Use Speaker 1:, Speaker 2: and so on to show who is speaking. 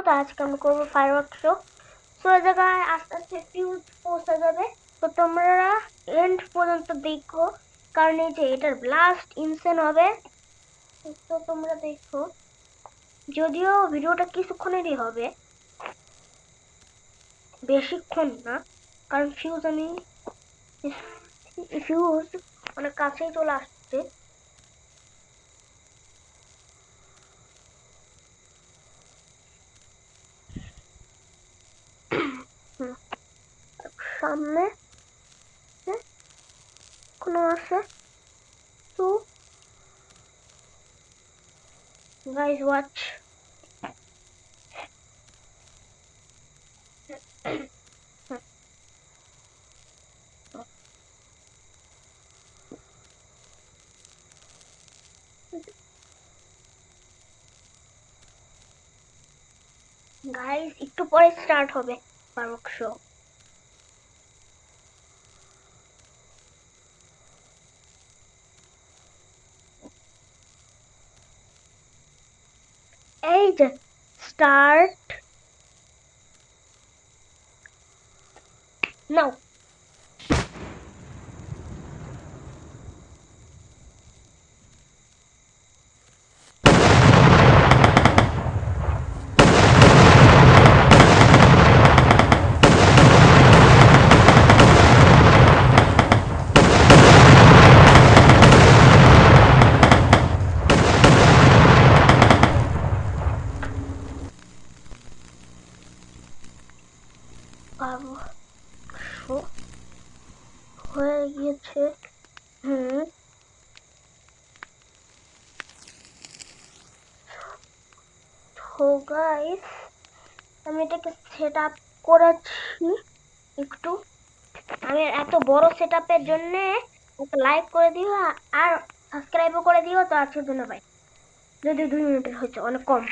Speaker 1: তো আজকে আমরা করবো ফায়ারওয়ার্কস শো। সো এই জায়গায় আস্তে আস্তে ফিউজ পৌঁছে যাবে, তো তোমরা এন্ড পর্যন্ত দেখো, কারণ এই যে এটার ব্লাস্ট ইনসেন হবে। তো তোমরা দেখো, যদিও ভিডিওটা কিছুক্ষণেরই হবে, বেশিক্ষণ না, কারণ ফিউজ অনেক কাছেই চলে আসছে। সামনে কোনো আছে, তো গাইজ ওয়াচ। গাইজ একটু পরে স্টার্ট হবে ফায়ারওয়ার্কস শো। এই যে স্টার্ট নাও। ফায়ারওয়ার্কস হয়ে গিয়েছে। তো গাইস, আমি এটাকে সেট আপ করেছি একটু। আমি এত বড় সেট আপের জন্য একটা লাইক করে দিও আর সাবস্ক্রাইবও করে দিও। তো আজকের জন্য বাই, যদি 2 মিনিটের হচ্ছে অনেক কম।